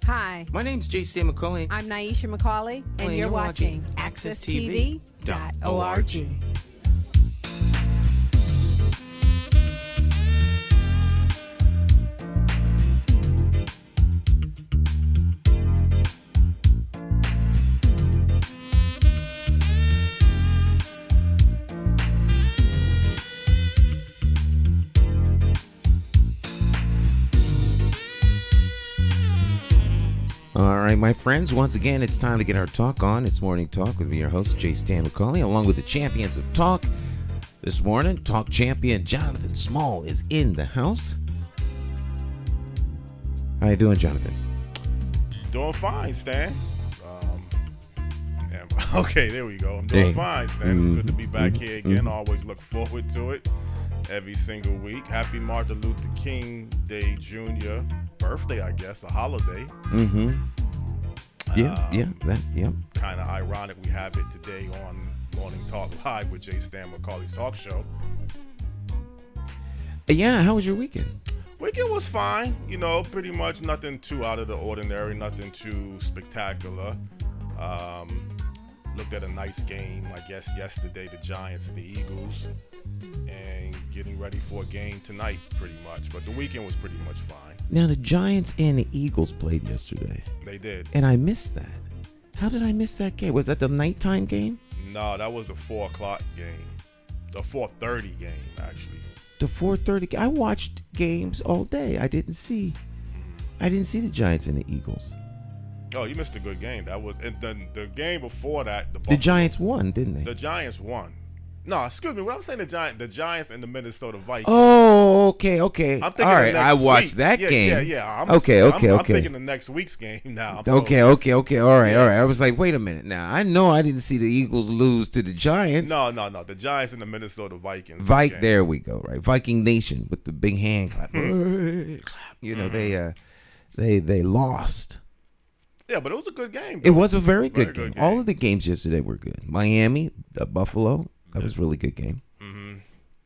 Hi. My name's J.C. McCauley. I'm Nyesha McCauley, and you're watching AccessTV.org. All right, my friends, once again, it's time to get our talk on. It's Morning Talk with me, your host, J. Stan McCauley, along with the champions of talk. This morning, talk champion Jonathan Small is in the house. How you doing, Jonathan? Doing fine, Stan. Okay, there we go. I'm doing fine, Stan. It's good to be back here again. Always look forward to it every single week. Happy Martin Luther King Day Jr. birthday, I guess, a holiday. Kind of ironic we have it today on Morning Talk Live with J. Stan McCauley's talk show. Yeah, how was your weekend? Weekend was fine. You know, pretty much nothing too out of the ordinary, nothing too spectacular. Looked at a nice game, I guess, yesterday, the Giants and the Eagles, and getting ready for a game tonight, pretty much. But the weekend was pretty much fine. Now, the Giants and the Eagles played yesterday. They did. And I missed that. How did I miss that game? Was that the nighttime game? No, that was the 4 o'clock game. The 4:30 game, actually. The 4:30. I watched games all day. I didn't see the Giants and the Eagles. Oh, you missed a good game. That was the game before that. The Giants won, didn't they? The Giants won. No, excuse me. What I'm saying, the Giants and the Minnesota Vikings. Oh, okay. I'm thinking all right, I watched week. that game. Yeah. I'm thinking the next week's game now. Okay. All right. I was like, wait a minute. Now I know I didn't see the Eagles lose to the Giants. No. The Giants and the Minnesota Vikings. There we go. Right, Viking Nation with the big hand clap. You know, they lost. Yeah, but it was a good game. It was a very good game. All of the games yesterday were good. Miami, Buffalo. That was a really good game.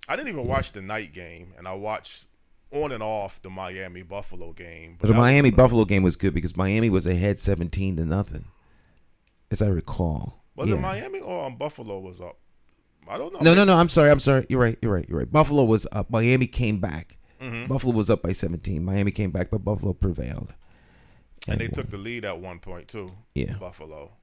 I didn't even watch the night game, and I watched on and off the Miami-Buffalo game. But the Miami-Buffalo game was good because Miami was ahead 17-0, as I recall. Was it Miami or Buffalo was up? I don't know. No. I'm sorry. You're right. Buffalo was up. Miami came back. Buffalo was up by 17. Miami came back, but Buffalo prevailed. And they took the lead at one point, too. Yeah. Buffalo.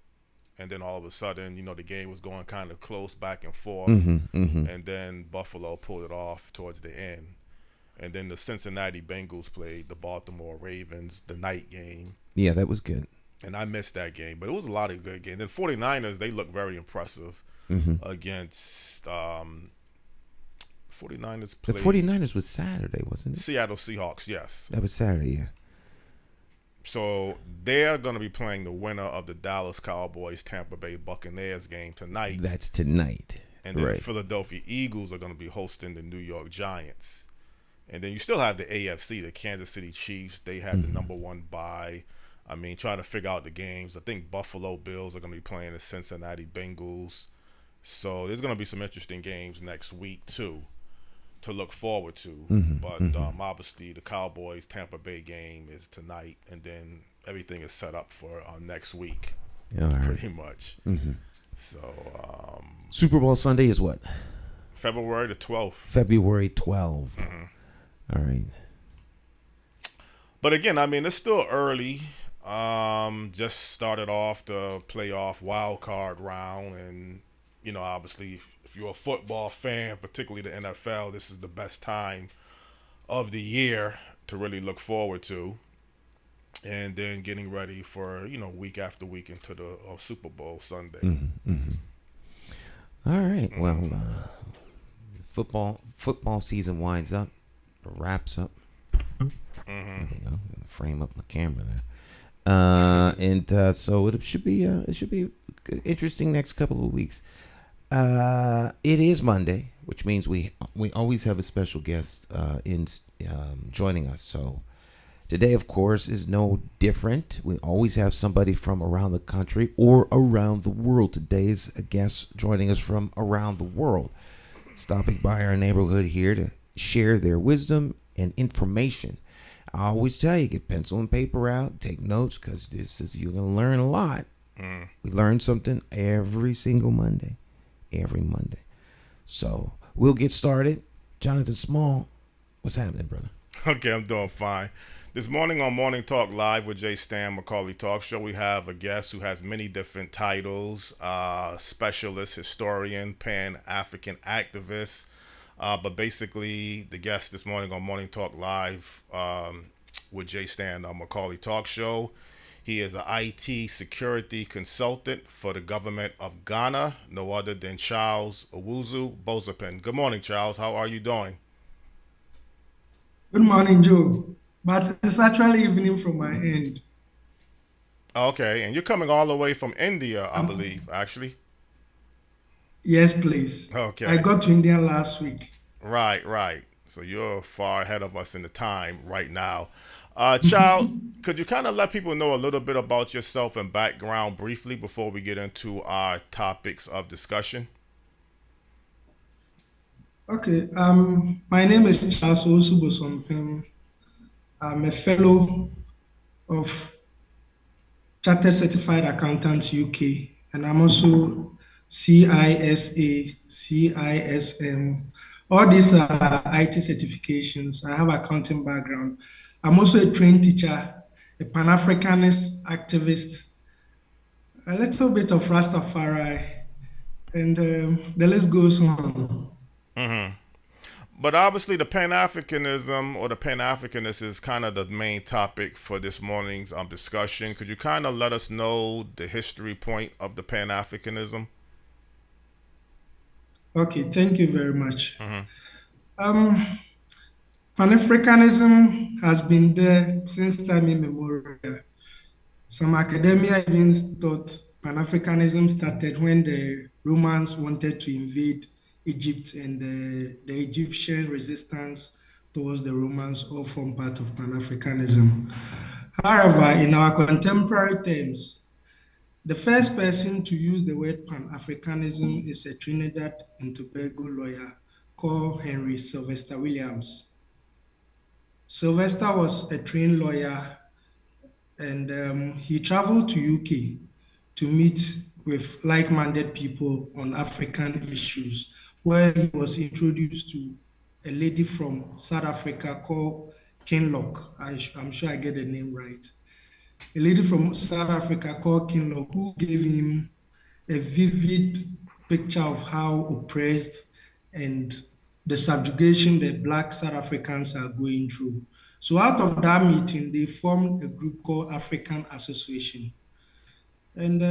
And then all of a sudden, you know, the game was going kind of close back and forth. And then Buffalo pulled it off towards the end. And then the Cincinnati Bengals played the Baltimore Ravens, the night game. Yeah, that was good. And I missed that game. But it was a lot of good games. Then 49ers, they looked very impressive against 49ers played. The 49ers was Saturday, wasn't it? Seattle Seahawks, yes. That was Saturday, yeah. So they're going to be playing the winner of the Dallas Cowboys Tampa Bay Buccaneers game tonight. That's tonight. And then the Philadelphia Eagles are going to be hosting the New York Giants. And then you still have the AFC, the Kansas City Chiefs. They had the number one bye. I mean, trying to figure out the games. I think Buffalo Bills are going to be playing the Cincinnati Bengals. So there's going to be some interesting games next week, too, to look forward to. But obviously the Cowboys Tampa Bay game is tonight, and then everything is set up for next week, pretty much. So Super Bowl Sunday is what? February the 12th. February 12th. All right. But again, I mean, it's still early. Just started off the playoff wild card round, and you know, obviously, if you're a football fan, particularly the NFL, this is the best time of the year to really look forward to. And then getting ready for, you know, week after week into the Super Bowl Sunday. All right. Well, football season winds up, wraps up. There we go. Frame up my camera there. And so it should be interesting next couple of weeks. It is Monday, which means we always have a special guest joining us. So today, of course, is no different. We always have somebody from around the country or around the world. Today's a guest joining us from around the world, stopping by our neighborhood here to share their wisdom and information. I always tell you, get pencil and paper out, take notes, because you're gonna learn a lot. We learn something every single Monday, every Monday. So we'll get started. Jonathan Small, what's happening, brother? Okay, I'm doing fine. This morning on Morning Talk Live with Jay Stan, McCauley Talk Show, we have a guest who has many different titles, specialist, historian, Pan-African activist. But basically, the guest this morning on Morning Talk Live with Jay Stan on McCauley Talk Show, he is an I.T Security Consultant for the government of Ghana, no other than Charles Owusu Bosompem. Good morning, Charles. How are you doing? Good morning, Joe. But it's actually evening from my end. Okay, and you're coming all the way from India, I believe, actually. Yes, please. Okay. I got to India last week. Right. So you're far ahead of us in the time right now. Charles, could you kind of let people know a little bit about yourself and background briefly before we get into our topics of discussion? Okay. My name is Charles Owusu Bosompem. I'm a fellow of Chartered Certified Accountants UK, and I'm also CISA, CISM. All these are IT certifications. I have accounting background. I'm also a trained teacher, a Pan-Africanist activist, a little bit of Rastafari, and the list goes on. But obviously the Pan-Africanism or the Pan-Africanist is kind of the main topic for this morning's discussion. Could you kind of let us know the history point of the Pan-Africanism? Okay, thank you very much. Pan-Africanism has been there since time immemorial. Some academia even thought Pan-Africanism started when the Romans wanted to invade Egypt, and the Egyptian resistance towards the Romans all form part of Pan-Africanism. However, in our contemporary terms, the first person to use the word Pan-Africanism is a Trinidad and Tobago lawyer called Henry Sylvester Williams. Sylvester was a trained lawyer, and he traveled to UK to meet with like-minded people on African issues, where he was introduced to a lady from South Africa called Kinloch. I'm sure I get the name right. A lady from South Africa called Kinloch, who gave him a vivid picture of how oppressed and the subjugation that Black South Africans are going through. So out of that meeting, they formed a group called African Association. And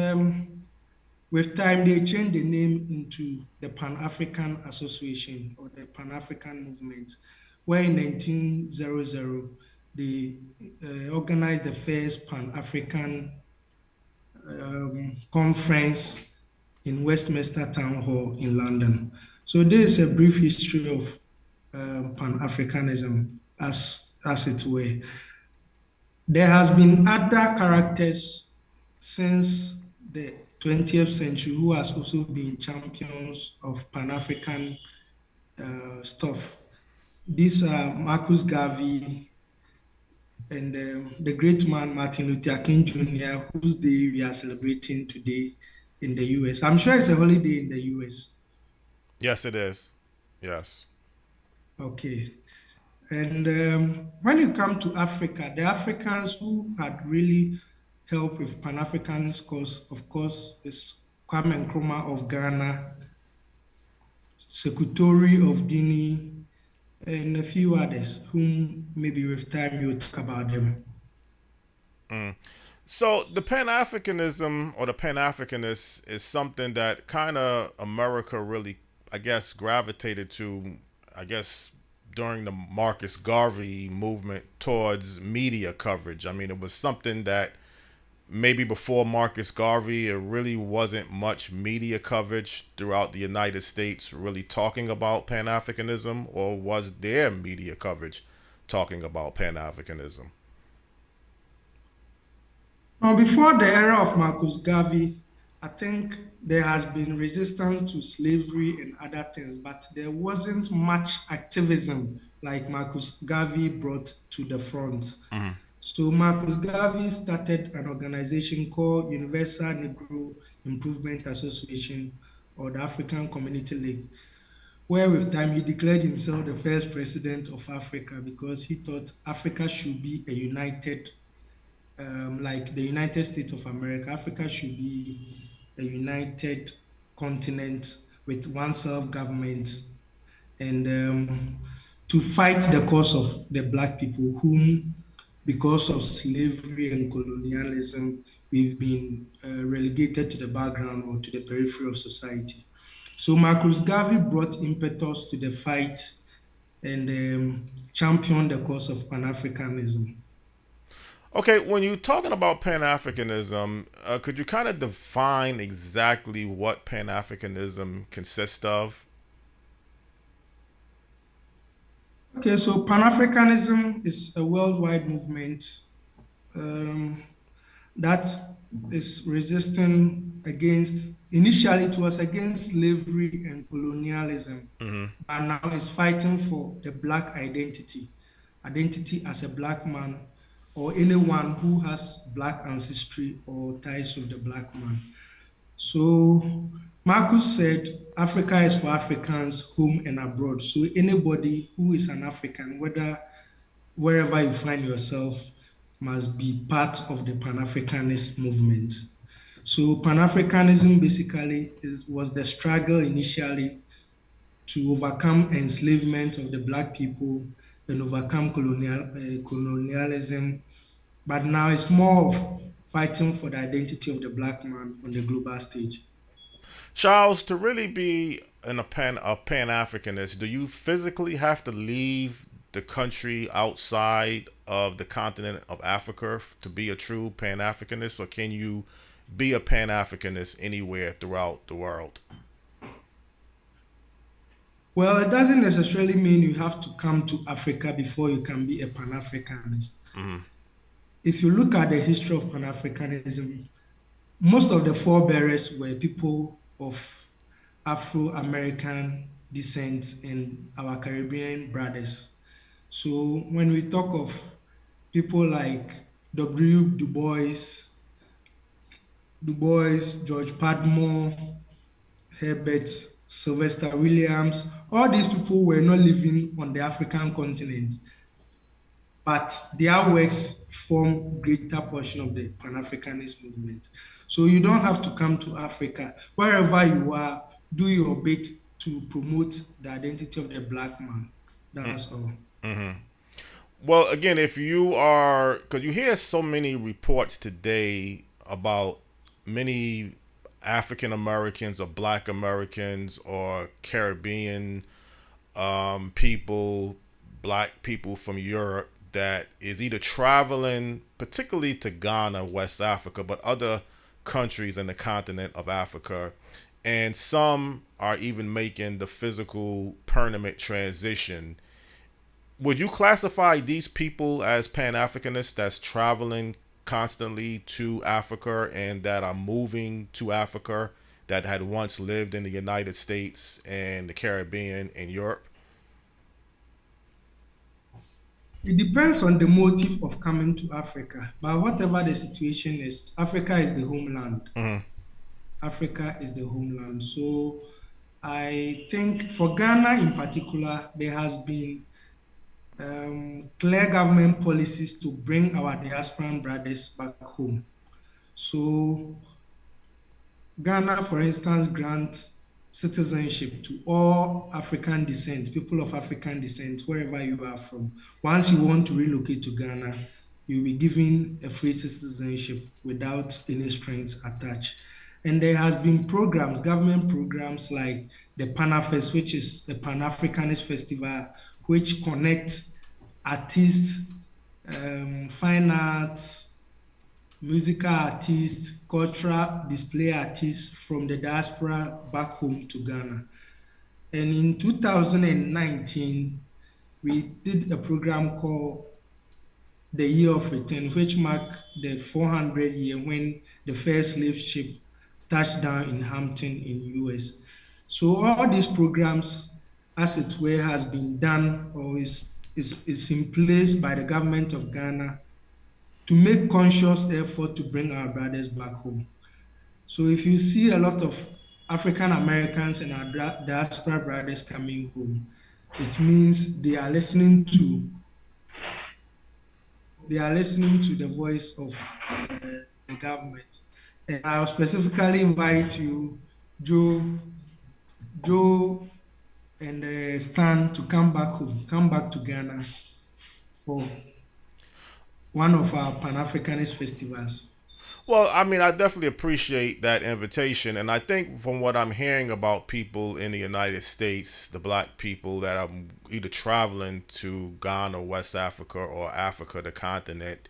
with time, they changed the name into the Pan-African Association or the Pan-African Movement, where in 1900, they organized the first Pan-African conference in Westminster Town Hall in London. So this is a brief history of Pan-Africanism, as it were. There has been other characters since the 20th century who has also been champions of Pan-African stuff. These are Marcus Garvey and the great man Martin Luther King Jr., whose day we are celebrating today in the US. I'm sure it's a holiday in the US. Yes, it is. Yes. Okay. And when you come to Africa, the Africans who had really helped with Pan-African cause, of course, is Kwame Nkrumah of Ghana, Sekou Touré of Guinea, and a few others whom maybe with time you'll talk about them. So the Pan-Africanism or the Pan-Africanist is something that kind of America really, I guess, gravitated to, I guess, during the Marcus Garvey movement towards media coverage. I mean, it was something that maybe before Marcus Garvey, it really wasn't much media coverage throughout the United States really talking about Pan-Africanism, or was there media coverage talking about Pan-Africanism? Now, before the era of Marcus Garvey, I think there has been resistance to slavery and other things, but there wasn't much activism like Marcus Garvey brought to the front. So Marcus Garvey started an organization called Universal Negro Improvement Association, or the African Community League, where with time he declared himself the first president of Africa because he thought Africa should be a united, like the United States of America. Africa should be a united continent with one self-government, and to fight the cause of the Black people, whom, because of slavery and colonialism, we've been relegated to the background or to the periphery of society. So Marcus Garvey brought impetus to the fight and championed the cause of Pan-Africanism. Okay, when you're talking about Pan-Africanism, could you kind of define exactly what Pan-Africanism consists of? Okay, so Pan-Africanism is a worldwide movement that is resisting against, initially it was against slavery and colonialism, but now it's fighting for the Black identity as a Black man or anyone who has Black ancestry or ties with the Black man. So Marcus said, Africa is for Africans, home and abroad. So anybody who is an African, wherever you find yourself, must be part of the Pan-Africanist movement. So Pan-Africanism basically was the struggle initially to overcome enslavement of the Black people and overcome colonialism. But now it's more of fighting for the identity of the Black man on the global stage. Charles, to really be a Pan-Africanist, do you physically have to leave the country outside of the continent of Africa to be a true Pan-Africanist, or can you be a Pan-Africanist anywhere throughout the world? Well, it doesn't necessarily mean you have to come to Africa before you can be a Pan-Africanist. If you look at the history of Pan-Africanism, most of the forebearers were people of Afro-American descent and our Caribbean brothers. So when we talk of people like Du Bois, George Padmore, Herbert, Sylvester Williams, all these people were not living on the African continent, but their works form greater portion of the Pan-Africanist movement. So you don't have to come to Africa. Wherever you are, do your bit to promote the identity of the Black man. That's all. Well, again, if you are, because you hear so many reports today about many African Americans or Black Americans or Caribbean people, Black people from Europe that is either traveling, particularly to Ghana, West Africa, but other countries in the continent of Africa, and some are even making the physical permanent transition. Would you classify these people as Pan-Africanists that's traveling constantly to Africa and that are moving to Africa that had once lived in the United States and the Caribbean and Europe? It depends on the motive of coming to Africa. But whatever the situation is, Africa is the homeland. Africa is the homeland. So I think for Ghana in particular, there has been clear government policies to bring our diasporan brothers back home. So Ghana, for instance, grants citizenship to all African descent, people of African descent, wherever you are from. Once you want to relocate to Ghana, you'll be given a free citizenship without any strings attached. And there has been programs, government programs like the PANAFest, which is a Pan-Africanist festival, which connects artists, fine arts, musical artists, cultural display artists from the diaspora back home to Ghana. And in 2019, we did a program called the Year of Return, which marked the 400 year when the first slave ship touched down in Hampton in US. So all these programs, as it were, has been done or is in place by the government of Ghana to make conscious effort to bring our brothers back home. So if you see a lot of African Americans and our diaspora brothers coming home, it means they are listening to the voice of the government. And I'll specifically invite you, Joe and Stan, to come back home, come back to Ghana for one of our Pan-Africanist festivals. Well, I mean, I definitely appreciate that invitation. And I think from what I'm hearing about people in the United States, the black people that are either traveling to Ghana, West Africa, or Africa, the continent,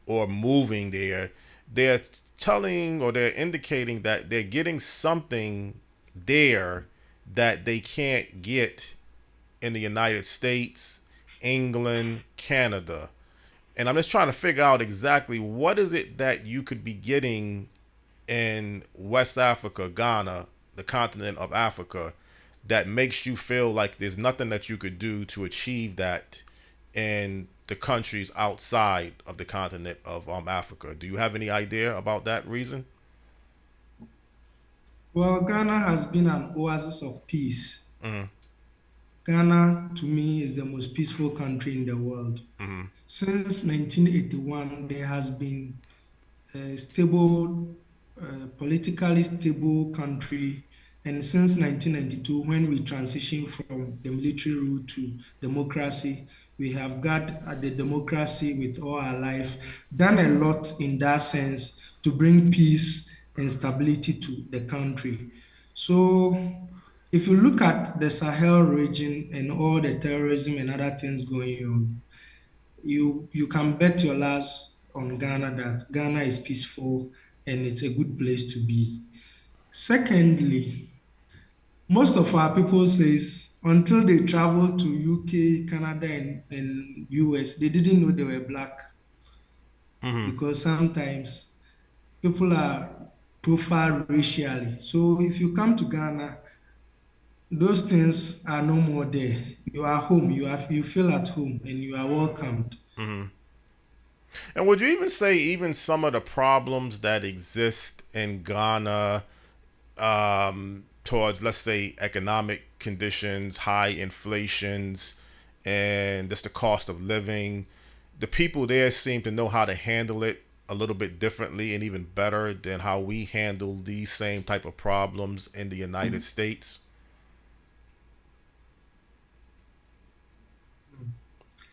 or moving there, they're telling or they're indicating that they're getting something there that they can't get in the United States, England, Canada. And I'm just trying to figure out exactly what is it that you could be getting in West Africa, Ghana, the continent of Africa, that makes you feel like there's nothing that you could do to achieve that in the countries outside of the continent of Africa. Do you have any idea about that reason? Well, Ghana has been an oasis of peace. Mm-hmm. Ghana, to me, is the most peaceful country in the world. Mm-hmm. Since 1981, there has been a stable, politically stable country. And since 1992, when we transitioned from the military rule to democracy, we have got at the democracy with all our life, done a lot in that sense to bring peace and stability to the country. So if you look at the Sahel region and all the terrorism and other things going on, you can bet your last on Ghana that Ghana is peaceful and it's a good place to be. Secondly, most of our people says until they travel to UK, Canada, and US, they didn't know they were black. Mm-hmm. Because sometimes people are profiled racially. So if you come to Ghana, those things are no more there. You are home. You feel at home, and you are welcomed. Mm-hmm. And would you even say even some of the problems that exist in Ghana, towards, let's say, economic conditions, high inflations, and just the cost of living, the people there seem to know how to handle it a little bit differently and even better than how we handle these same type of problems in the United States?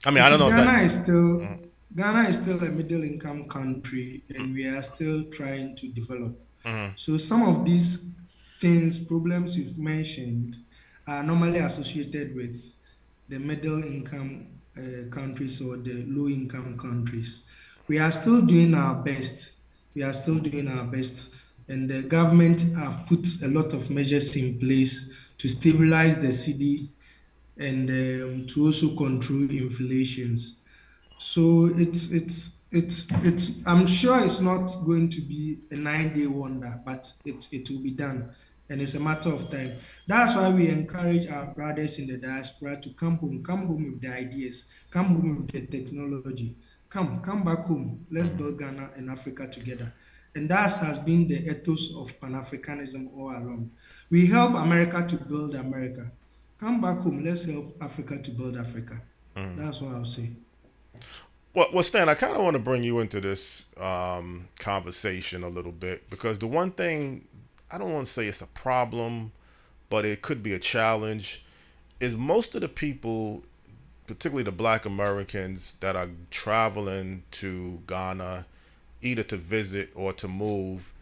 I mean, I don't know. Ghana is still a middle income country, and we are still trying to develop. Mm-hmm. So some of these things, problems you've mentioned, are normally associated with the middle income countries or the low income countries. We are still doing our best. And the government have put a lot of measures in place to stabilize the city and to also control inflations. So it's I'm sure it's not going to be a 9-day wonder, but it will be done, and it's a matter of time. That's why we encourage our brothers in the diaspora to come home with the ideas, come home with the technology, come back home. Let's build Ghana and Africa together. And that has been the ethos of Pan-Africanism all along. We help America to build America. Come back home. Let's help Africa to build Africa. That's what I'll say. Well, Stan, I kind of want to bring you into this conversation a little bit, because the one thing, I don't want to say it's a problem, but it could be a challenge, is most of the people, particularly the Black Americans that are traveling to Ghana, either to visit or to move,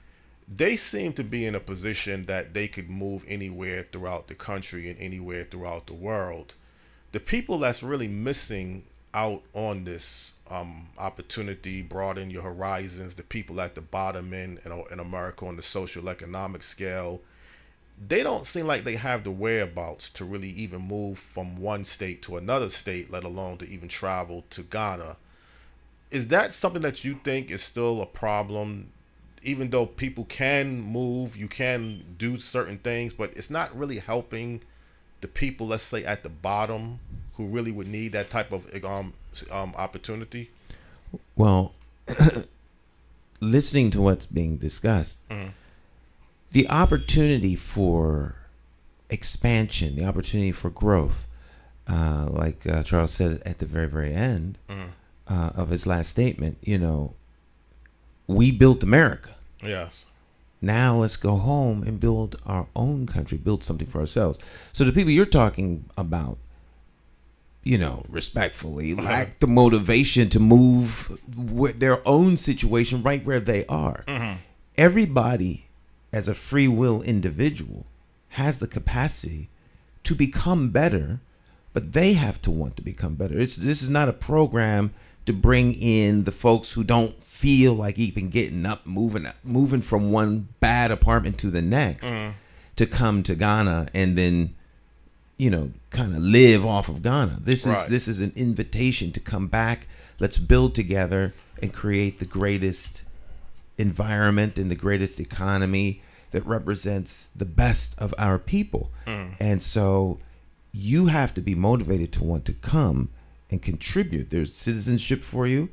they seem to be in a position that they could move anywhere throughout the country and anywhere throughout the world. The people that's really missing out on this opportunity, broaden your horizons, the people at the bottom in America on the social economic scale, they don't seem like they have the whereabouts to really even move from one state to another state, let alone to even travel to Ghana. Is that something that you think is still a problem even though people can move, you can do certain things, but it's not really helping the people, let's say at the bottom, who really would need that type of opportunity? Well, listening to what's being discussed, the opportunity for expansion, the opportunity for growth, like Charles said at the very, very end of his last statement, you know, we built America. Yes. Now let's go home and build our own country, build something for ourselves. So the people you're talking about, you know, respectfully, lack the motivation to move their own situation right where they are. Everybody, as a free will individual, has the capacity to become better, but they have to want to become better. This is not a program to bring in the folks who don't feel like even getting up, moving from one bad apartment to the next, to come to Ghana and then, you know, kind of live off of Ghana. This is an invitation to come back. Let's build together and create the greatest environment and the greatest economy that represents the best of our people. And so you have to be motivated to want to come and contribute. There's citizenship for you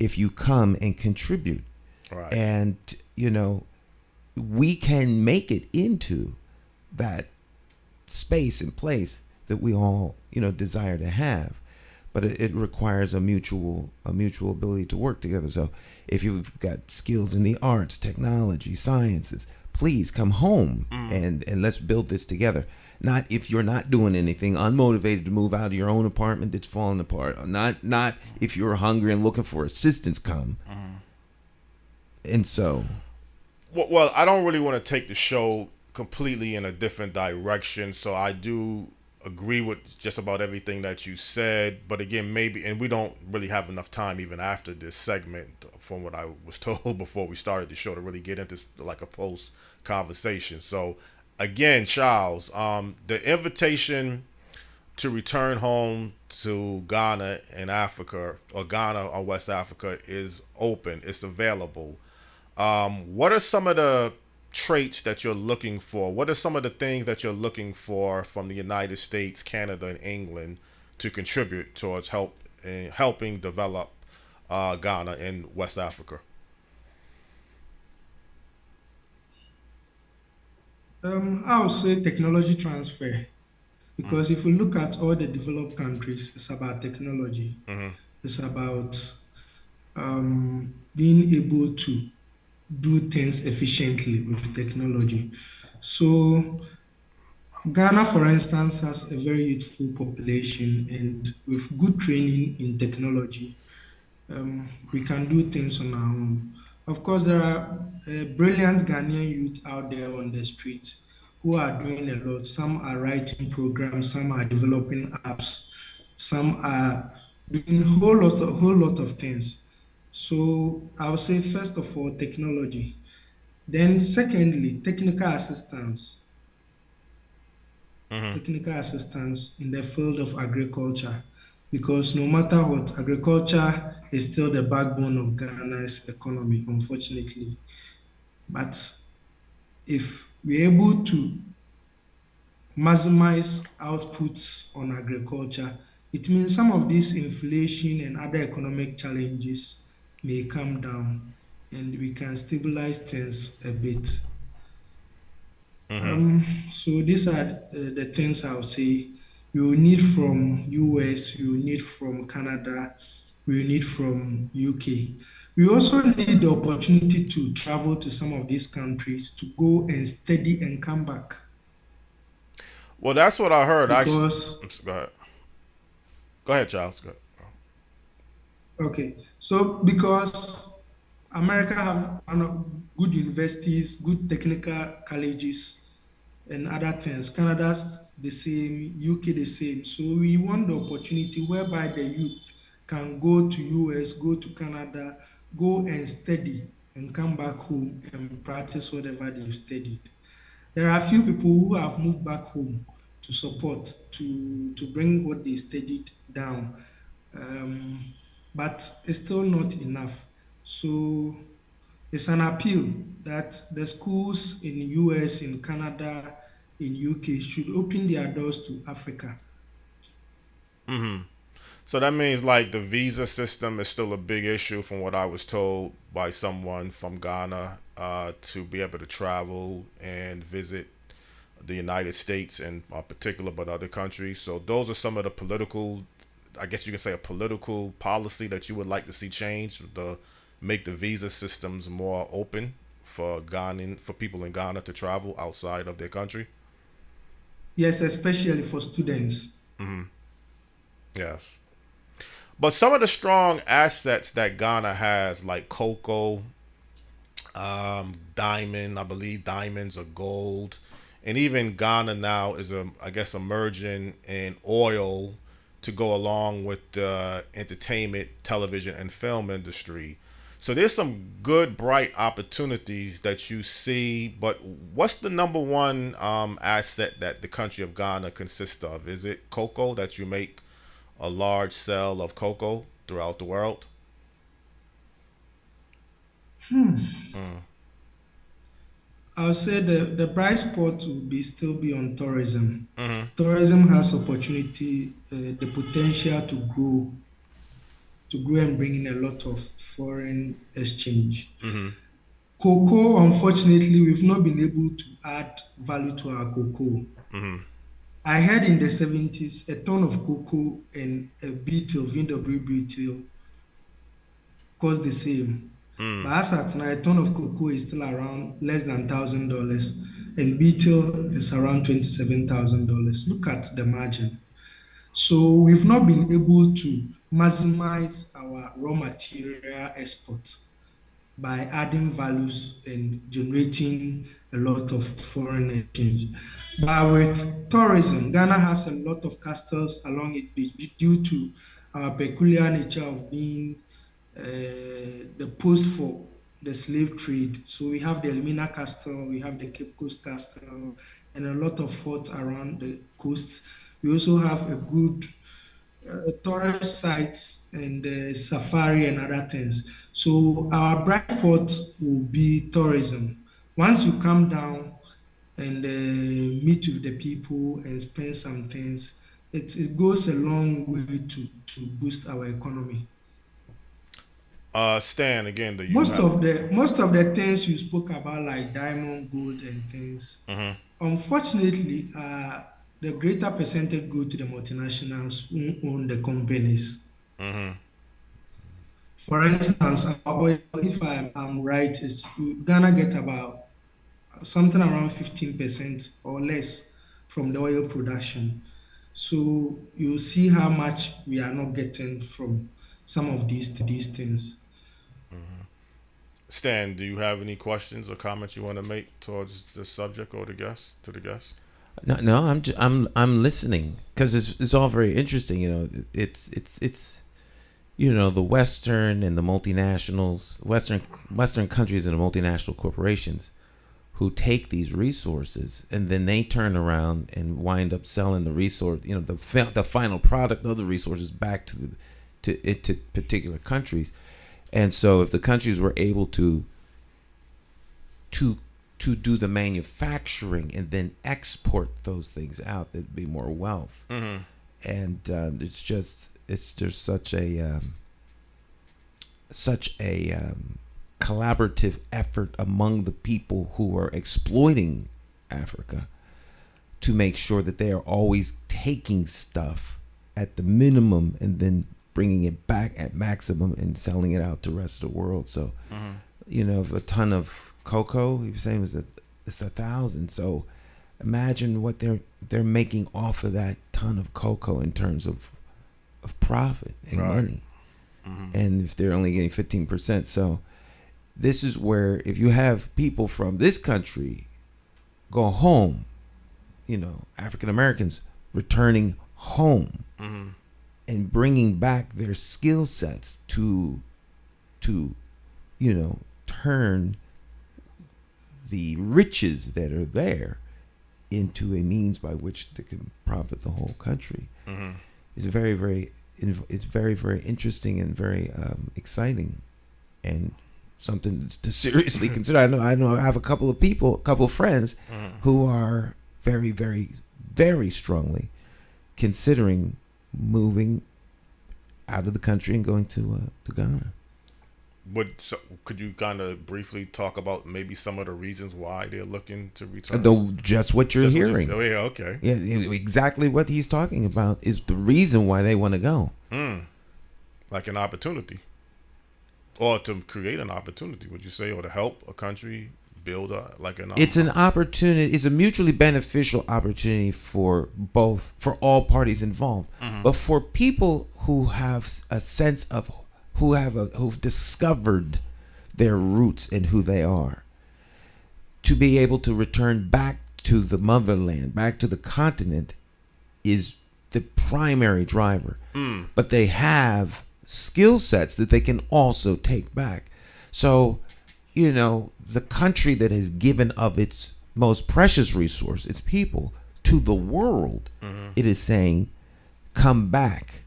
if you come and contribute. Right. And, you know, we can make it into that space and place that we all, you know, desire to have. But it requires a mutual ability to work together. So if you've got skills in the arts, technology, sciences, please come home and let's build this together. Not if you're not doing anything, unmotivated to move out of your own apartment that's falling apart. Not if you're hungry and looking for assistance, come. And so, well, I don't really want to take the show completely in a different direction. So I do agree with just about everything that you said. But again, maybe, and we don't really have enough time even after this segment, from what I was told before we started the show, to really get into like a post conversation. So again, Charles, the invitation to return home to Ghana and Africa, or Ghana or West Africa, is open. It's available. What are some of the traits that you're looking for? What are some of the things that you're looking for from the United States, Canada, and England to contribute towards helping develop Ghana and West Africa? I would say technology transfer, because if you look at all the developed countries, it's about technology. It's about being able to do things efficiently with technology. So Ghana, for instance, has a very youthful population, and with good training in technology, we can do things on our own. Of course, there are brilliant Ghanaian youth out there on the streets who are doing a lot. Some are writing programs, some are developing apps, some are doing a whole lot of things. So I would say, first of all, technology. Then secondly, technical assistance. Technical assistance in the field of agriculture, because no matter what, agriculture is still the backbone of Ghana's economy, unfortunately. But if we're able to maximize outputs on agriculture, it means some of this inflation and other economic challenges may come down and we can stabilize things a bit. So these are the things I would say we will need from US, we will need from Canada, we will need from UK. We also need the opportunity to travel to some of these countries to go and study and come back. Well, that's what I heard. Because, Go ahead, Charles. Go ahead. Okay, so because America have good universities, good technical colleges, and other things. Canada's the same, UK the same. So we want the opportunity whereby the youth can go to US, go to Canada, go and study and come back home and practice whatever they've studied. There are a few people who have moved back home to support, to bring what they studied down. But it's still not enough. So It's an appeal that the schools in the US, in Canada, in UK should open their doors to Africa. So that means like the visa system is still a big issue, from what I was told by someone from Ghana, to be able to travel and visit the United States in particular, but other countries. So those are some of the political, I guess you can say, a political policy that you would like to see change, to make the visa systems more open for for people in Ghana to travel outside of their country. Yes, especially for students. Yes. But some of the strong assets that Ghana has, like cocoa, diamond, I believe diamonds or gold, and even Ghana now is I guess emerging in oil to go along with the entertainment, television, and film industry. So there's some good, bright opportunities that you see. But what's the number one asset that the country of Ghana consists of? Is it cocoa, that you make a large sale of cocoa throughout the world? I'll say the bright spot will still be on tourism. Tourism has opportunity, the potential to grow and bring in a lot of foreign exchange. Cocoa, unfortunately, we've not been able to add value to our cocoa. I heard in the 70s, a ton of cocoa and a beetle, VW beetle, cost the same. But as at now, a ton of cocoa is still around less than $1,000, and beetle is around $27,000. Look at the margin. So we've not been able to maximize our raw material exports by adding values and generating a lot of foreign exchange. But with tourism, Ghana has a lot of castles along it due to our peculiar nature of being the post for the slave trade. So we have the Elmina Castle, we have the Cape Coast Castle, and a lot of forts around the coast. We also have a good tourist sites and safari and other things. So our bright spot will be tourism. Once you come down and meet with the people and spend some things, it goes a long way to boost our economy. Stan, again, most of the things you spoke about, like diamond, gold, and things, unfortunately, the greater percentage go to the multinationals who own the companies. For instance, our oil, if I'm right, it's Ghana get about something around 15% or less from the oil production. So you see how much we are not getting from some of these things. Stan, do you have any questions or comments you want to make towards the subject or to the guest? No, I'm listening, because it's all very interesting. You know, it's you know, the Western and the multinationals, Western countries and the multinational corporations who take these resources and then they turn around and wind up selling the resource, you know, the final product of the resources back to particular countries. And so if the countries were able to do the manufacturing and then export those things out, there'd be more wealth. And there's such a collaborative effort among the people who are exploiting Africa to make sure that they are always taking stuff at the minimum and then bringing it back at maximum and selling it out to the rest of the world. So, you know, if a ton of cocoa, he was saying, it's 1,000. So imagine what they're making off of that ton of cocoa in terms of profit and money. And if they're only getting 15%. So this is where, if you have people from this country go home, you know, African Americans returning home, and bringing back their skill sets to you know, turn the riches that are there into a means by which they can profit the whole country. It's very, very interesting and very exciting. And something to seriously consider. I know I have a couple of friends who are very, very, very strongly considering moving out of the country and going to Ghana. Could you kind of briefly talk about maybe some of the reasons why they're looking to return? Just what you're hearing. Oh, yeah, okay. Yeah, exactly what he's talking about is the reason why they want to go. Like an opportunity. Or to create an opportunity, would you say, or to help a country build It's an opportunity. It's a mutually beneficial opportunity for all parties involved. But for people who have a sense of who've discovered their roots and who they are, to be able to return back to the motherland, back to the continent, is the primary driver. But they have skill sets that they can also take back. So, the country that has given of its most precious resource, its people, to the world, it is saying, come back.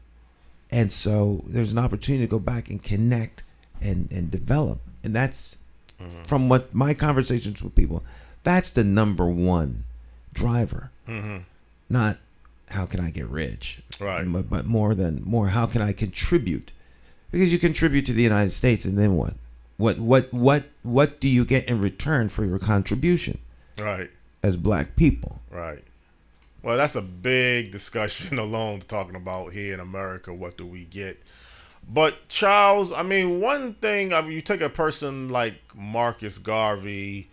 And so there's an opportunity to go back and connect and develop. And that's, from what my conversations with people, that's the number one driver. Not how can I get rich, right? But more, how can I contribute? Because you contribute to the United States, and then what? What do you get in return for your contribution? Right. As black people. Right. Well, that's a big discussion alone talking about here in America. What do we get? But Charles, I mean, one thing, you take a person like Marcus Garvey,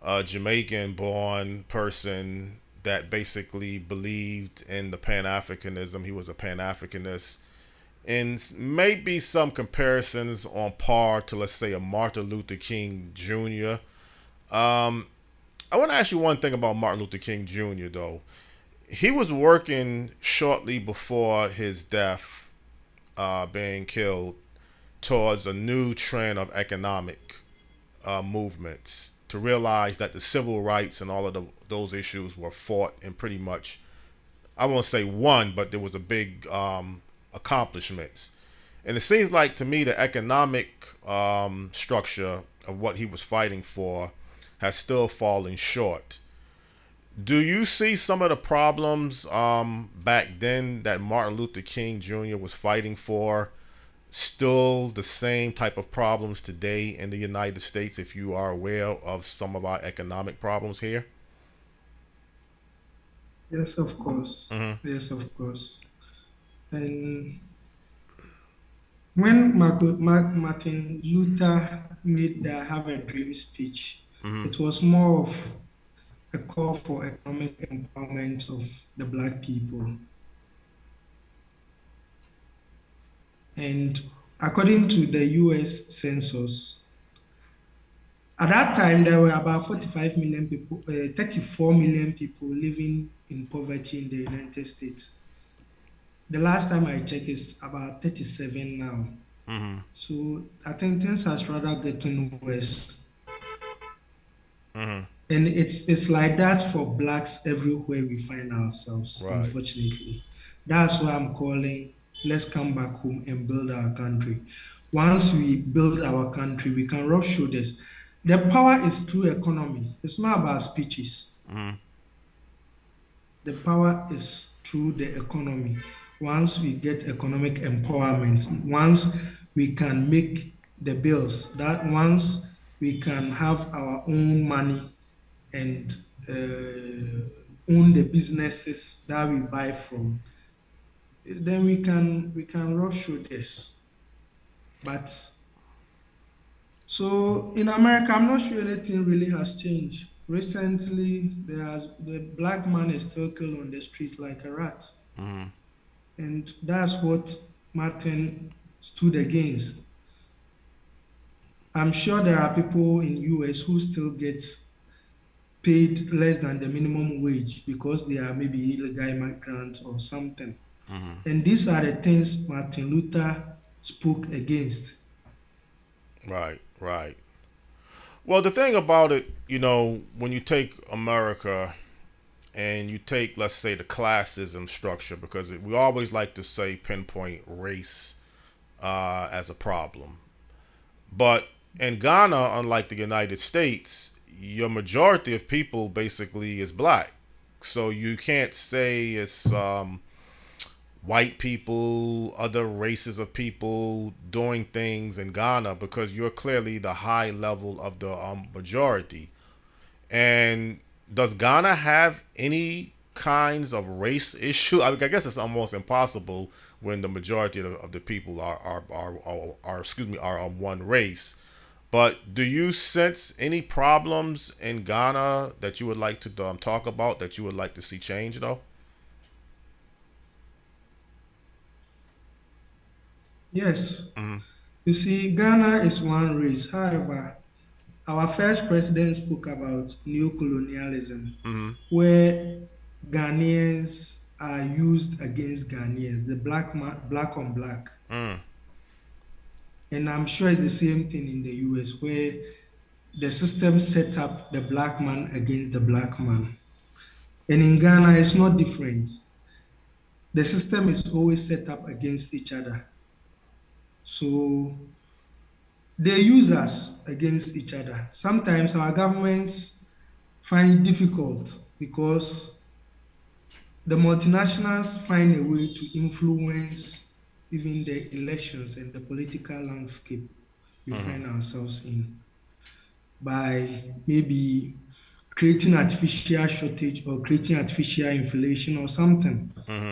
a Jamaican-born person that basically believed in the Pan-Africanism. He was a Pan-Africanist. And maybe some comparisons on par to, let's say, a Martin Luther King Jr. I want to ask you one thing about Martin Luther King Jr., though. He was working shortly before his death, being killed, towards a new trend of economic movements, to realize that the civil rights and all of those issues were fought and pretty much, I won't say won, but there was a big accomplishments. And it seems like to me the economic structure of what he was fighting for has still fallen short. Do you see some of the problems back then that Martin Luther King Jr. was fighting for still the same type of problems today in the United States, if you are aware of some of our economic problems here? Yes, of course. Yes, of course. And when Martin Luther made the Have a Dream speech, it was more of a call for economic empowerment of the black people. And according to the US Census, at that time there were about 45 million people, 34 million people living in poverty in the United States. The last time I checked, it's about 37 now. So I think things has rather gotten worse. And it's like that for blacks everywhere we find ourselves, unfortunately. That's why I'm calling, let's come back home and build our country. Once we build our country, we can rub shoulders. The power is through economy. It's not about speeches. The power is through the economy. Once we get economic empowerment, once we can make the bills, that once we can have our own money and own the businesses that we buy from, then we can rub shoulders. But so in America, I'm not sure anything really has changed. Recently, the black man is still killed on the street like a rat. And that's what Martin stood against. I'm sure there are people in US who still get paid less than the minimum wage because they are maybe illegal immigrants or something. And these are the things Martin Luther spoke against. Right. Well, the thing about it, when you take America and you take, let's say, the classism structure, because we always like to say pinpoint race as a problem. But in Ghana, unlike the United States, your majority of people basically is black. So you can't say it's white people, other races of people doing things in Ghana because you're clearly the high level of the majority. And does Ghana have any kinds of race issue? I mean, I guess it's almost impossible when the majority of the people are excuse me are one race. But do you sense any problems in Ghana that you would like to talk about, that you would like to see change, though? Yes. You see, Ghana is one race. However, our first president spoke about neo-colonialism, where Ghanaians are used against Ghanaians, the black on black. And I'm sure it's the same thing in the US, where the system set up the black man against the black man. And in Ghana, it's not different. The system is always set up against each other. So they use us against each other. Sometimes our governments find it difficult because the multinationals find a way to influence even the elections and the political landscape we find ourselves in by maybe creating artificial shortage or creating artificial inflation or something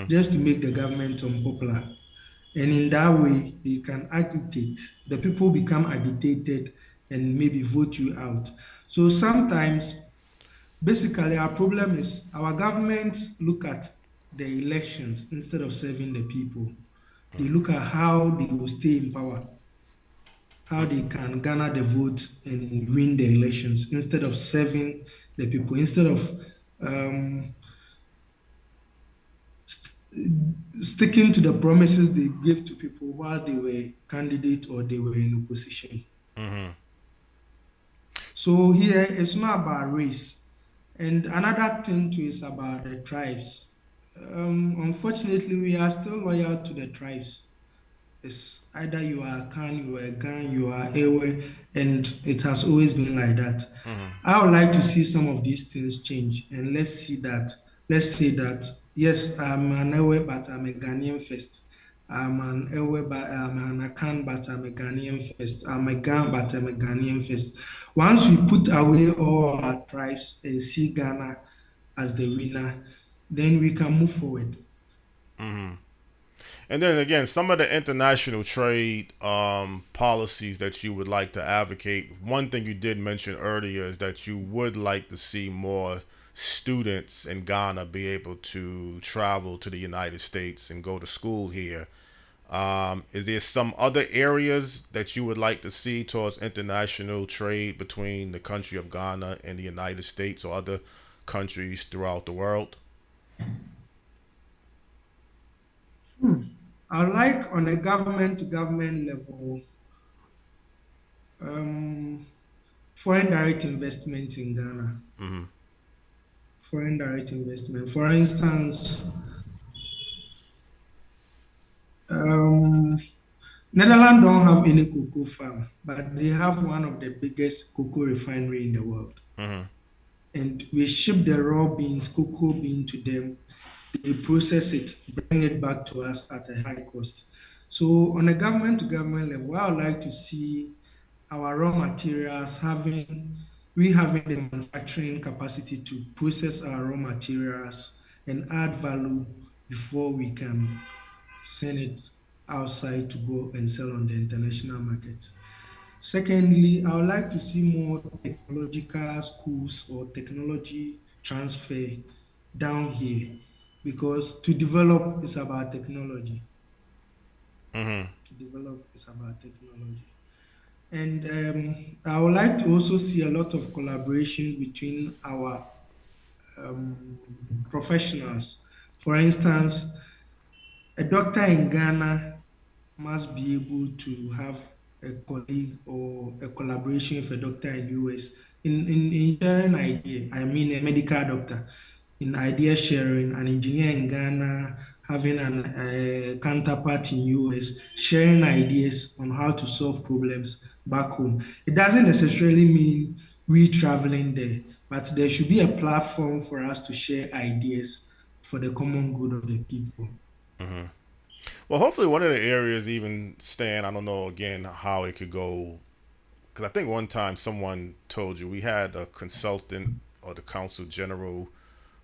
just to make the government unpopular. And in that way, they can agitate. The people become agitated and maybe vote you out. So sometimes, basically, our problem is our governments look at the elections instead of serving the people. They look at how they will stay in power, how they can garner the votes and win the elections instead of serving the people, instead of sticking to the promises they gave to people while they were candidates or they were in opposition. So here it's not about race. And another thing too is about the tribes. Unfortunately, we are still loyal to the tribes. It's either you are Khan, you are Gan, you are Ewe, and it has always been like that. I would like to see some of these things change, and let's say that yes, I'm an Ewe, but I'm a Ghanaian first. I'm an Ewe, but I'm an Akan, but I'm a Ghanaian first. I'm a Gan, but I'm a Ghanaian first. Once we put away all our tribes and see Ghana as the winner, then we can move forward. And then again, some of the international trade policies that you would like to advocate. One thing you did mention earlier is that you would like to see more students in Ghana be able to travel to the United States and go to school here. Is there some other areas that you would like to see towards international trade between the country of Ghana and the United States or other countries throughout the world? I like on a government-to-government level, foreign direct investment in Ghana. Foreign direct investment. For instance, Netherlands don't have any cocoa farm, but they have one of the biggest cocoa refinery in the world. And we ship the raw beans, cocoa bean to them. They process it, bring it back to us at a high cost. So on a government-to-government level, I would like to see our raw materials having the manufacturing capacity to process our raw materials and add value before we can send it outside to go and sell on the international market. Secondly, I would like to see more technological schools or technology transfer down here, because to develop is about technology. To develop is about technology. And I would like to also see a lot of collaboration between our professionals. For instance, a doctor in Ghana must be able to have a colleague or a collaboration with a doctor in US in sharing idea. I mean, a medical doctor in idea sharing, an engineer in Ghana having a counterpart in US, sharing ideas on how to solve problems back home. It doesn't necessarily mean we traveling there, but there should be a platform for us to share ideas for the common good of the people. Well, hopefully one of the areas even, Stan, I don't know again how it could go, because I think one time someone told you we had a consultant or the consul general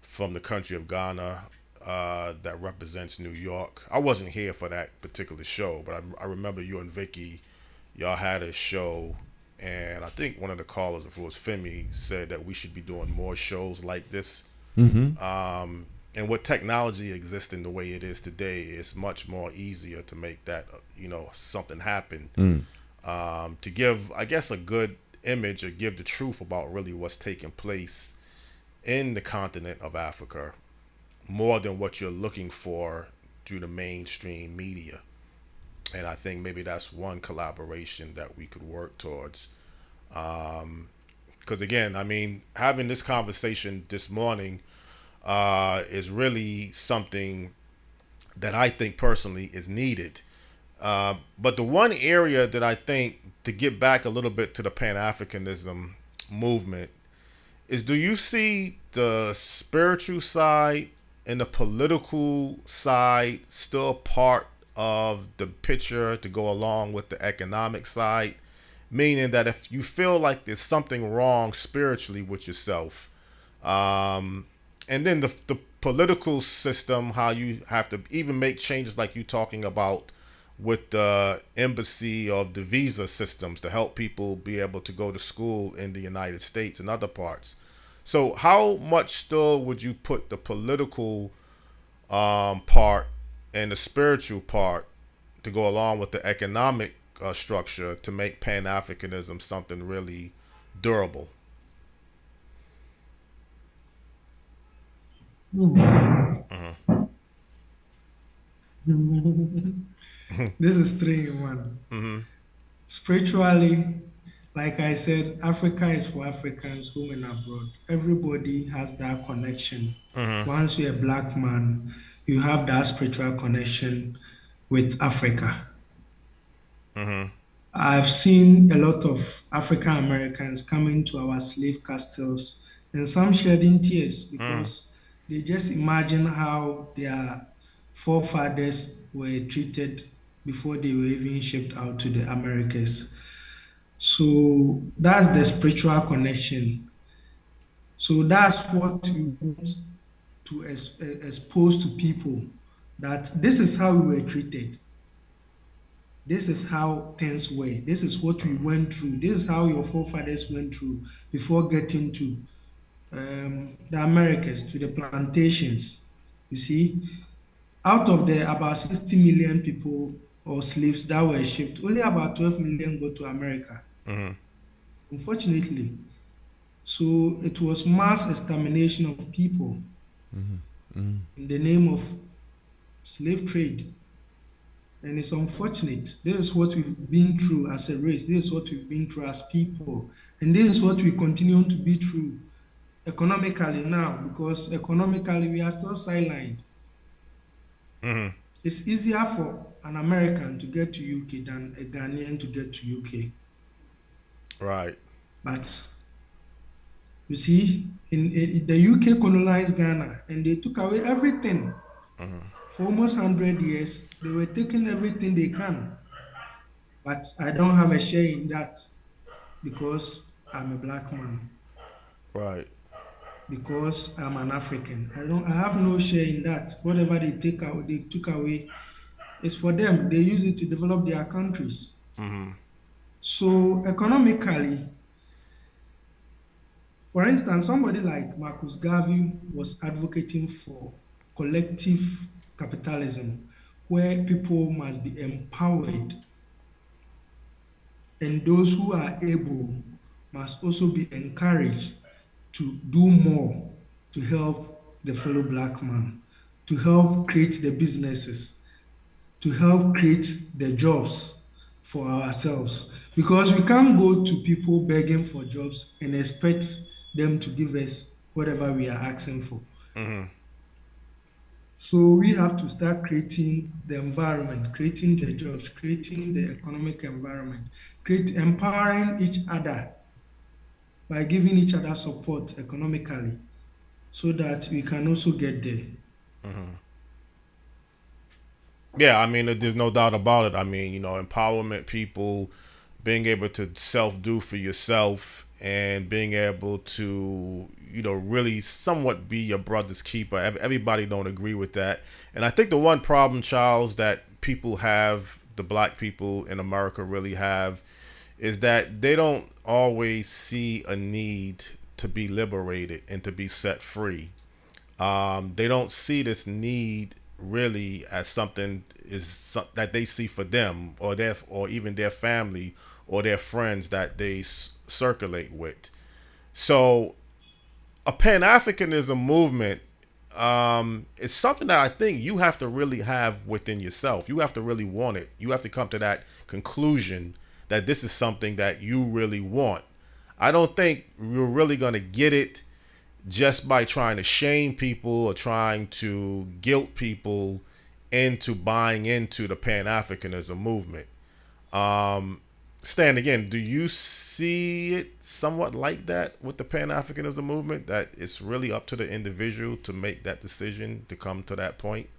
from the country of Ghana that represents New York. I wasn't here for that particular show, but I remember you and Vicky, y'all had a show, and I think one of the callers, if it was Femi, said that we should be doing more shows like this. And with technology existing the way it is today, it's much more easier to make that, something happen. To give, I guess, a good image or give the truth about really what's taking place in the continent of Africa, more than what you're looking for through the mainstream media. And I think maybe that's one collaboration that we could work towards. Because again, I mean, having this conversation this morning is really something that I think personally is needed. But the one area that I think, to get back a little bit to the Pan-Africanism movement, is, do you see the spiritual side and the political side still part of the picture to go along with the economic side? Meaning that if you feel like there's something wrong spiritually with yourself, and then the political system, how you have to even make changes like you talking about with the embassy of the visa systems to help people be able to go to school in the United States and other parts. So how much still would you put the political part and the spiritual part to go along with the economic structure to make Pan-Africanism something really durable? This is 3-in-1. Spiritually, like I said, Africa is for Africans, home and abroad. Everybody has that connection. Once you're a black man, you have that spiritual connection with Africa. I've seen a lot of African Americans coming to our slave castles, and some shedding tears because they just imagine how their forefathers were treated before they were even shipped out to the Americas. So that's the spiritual connection. So that's what we want to expose to people, that this is how we were treated. This is how things were. This is what we went through. This is how your forefathers went through before getting to the Americas, to the plantations. You see, out of the about 60 million people or slaves that were shipped, only about 12 million go to America. Unfortunately. So it was mass extermination of people in the name of slave trade. And it's unfortunate. This is what we've been through as a race. This is what we've been through as people. And this is what we continue to be through economically now, because economically we are still sidelined. It's easier for an American to get to UK than a Ghanaian to get to UK. Right. But you see, in the UK colonized Ghana, and they took away everything. For almost 100 years, they were taking everything they can. But I don't have a share in that because I'm a black man. Right. Because I'm an African. I have no share in that. Whatever they took away is for them. They use it to develop their countries. So economically, for instance, somebody like Marcus Garvey was advocating for collective capitalism, where people must be empowered, and those who are able must also be encouraged to do more to help the fellow black man, to help create the businesses, to help create the jobs for ourselves. Because we can't go to people begging for jobs and expect them to give us whatever we are asking for. So we have to start creating the environment, creating the jobs, creating the economic environment, empowering each other by giving each other support economically so that we can also get there. Yeah, I mean, there's no doubt about it. I mean, empowerment, people being able to self-do for yourself and being able to, really somewhat be your brother's keeper. Everybody don't agree with that. And I think the one problem, Charles, that people have, the black people in America really have, is that they don't always see a need to be liberated and to be set free. They don't see this need really as something that they see for them or even their family or their friends that they circulate with. So a Pan-Africanism movement is something that I think you have to really have within yourself. You have to really want it. You have to come to that conclusion that this is something that you really want. I don't think you're really going to get it just by trying to shame people or trying to guilt people into buying into the Pan-Africanism movement. Stan, again, do you see it somewhat like that with the Pan-Africanism movement, that it's really up to the individual to make that decision to come to that point?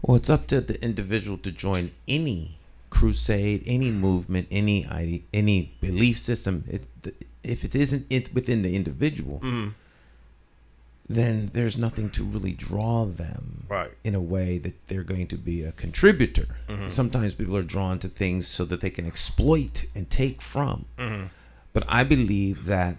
Well, it's up to the individual to join any crusade, any movement, any belief system. If it isn't within the individual, then there's nothing to really draw them in a way that they're going to be a contributor. Sometimes people are drawn to things so that they can exploit and take from. But I believe that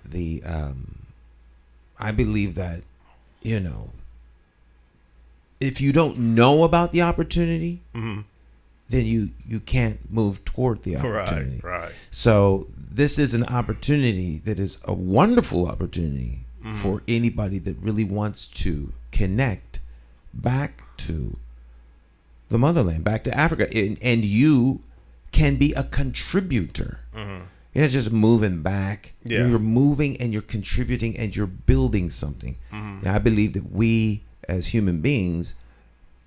if you don't know about the opportunity, then you can't move toward the opportunity. Right. So this is an opportunity that is a wonderful opportunity for anybody that really wants to connect back to the motherland, back to Africa. And you can be a contributor. You're not just moving back. Yeah. You're moving and you're contributing and you're building something. Now, I believe that we as human beings,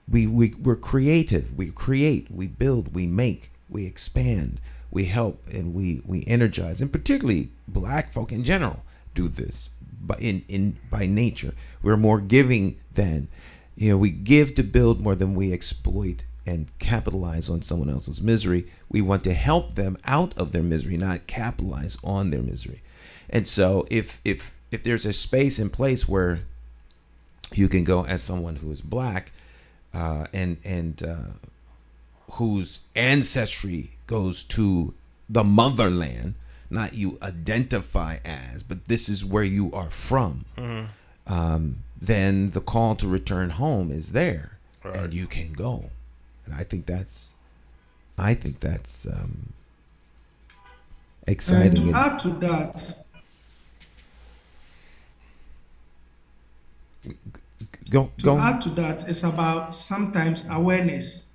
we're creative. We create, we build, we make, we expand, we help, and we energize. And particularly black folk in general do this. But by nature, we're more giving than, we give to build more than we exploit and capitalize on someone else's misery. We want to help them out of their misery, not capitalize on their misery. And so if there's a space and place where you can go as someone who is black and whose ancestry goes to the motherland, not you identify as, but this is where you are from, then the call to return home is there, and you can go. And I think that's exciting. And to add to that, add to that, it's about sometimes awareness.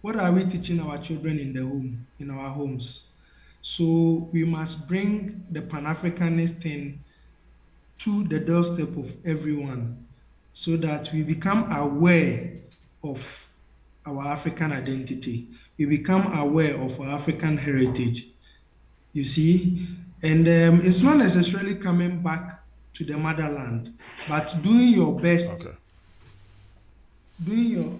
What are we teaching our children in our homes? So we must bring the Pan-Africanist thing to the doorstep of everyone so that we become aware of our African identity. We become aware of our African heritage, you see? And it's not necessarily coming back to the motherland, but doing your best, doing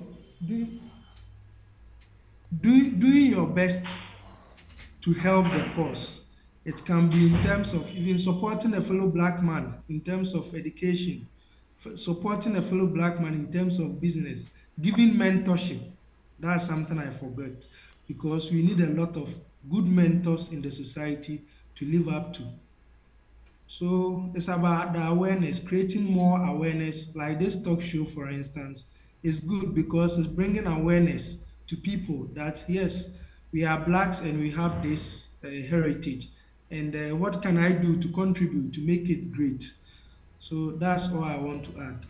your best to help the cause. It can be in terms of even supporting a fellow black man in terms of education, supporting a fellow black man in terms of business, giving mentorship. That's something I forgot, because we need a lot of good mentors in the society to live up to. So it's about the awareness, creating more awareness. Like this talk show, for instance, is good because it's bringing awareness to people that, yes, we are blacks and we have this heritage. And what can I do to contribute to make it great? So that's all I want to add.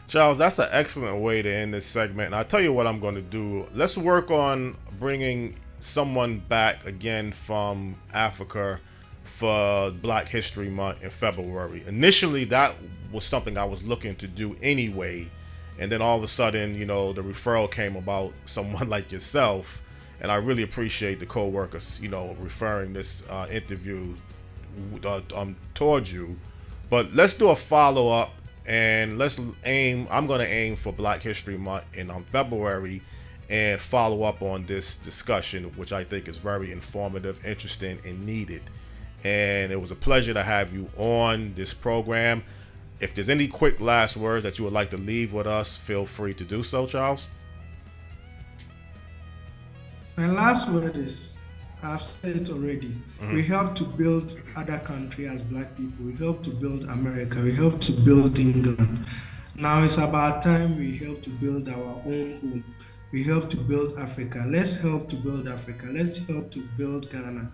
Charles, that's an excellent way to end this segment. And I'll tell you what I'm going to do. Let's work on bringing someone back again from Africa for Black History Month in February. Initially, that was something I was looking to do anyway. And then all of a sudden, you know, the referral came about someone like yourself. And I really appreciate the co-workers, you know, referring this interview towards you. But let's do a follow-up, and I'm going to aim for Black History Month in February and follow up on this discussion, which I think is very informative, interesting, and needed. And it was a pleasure to have you on this program. If there's any quick last words that you would like to leave with us, feel free to do so, Charles. My last word is, I've said it already. We help to build other countries as Black people. We help to build America. We help to build England. Now it's about time we help to build our own home. We help to build Africa. Let's help to build Africa. Let's help to build Ghana.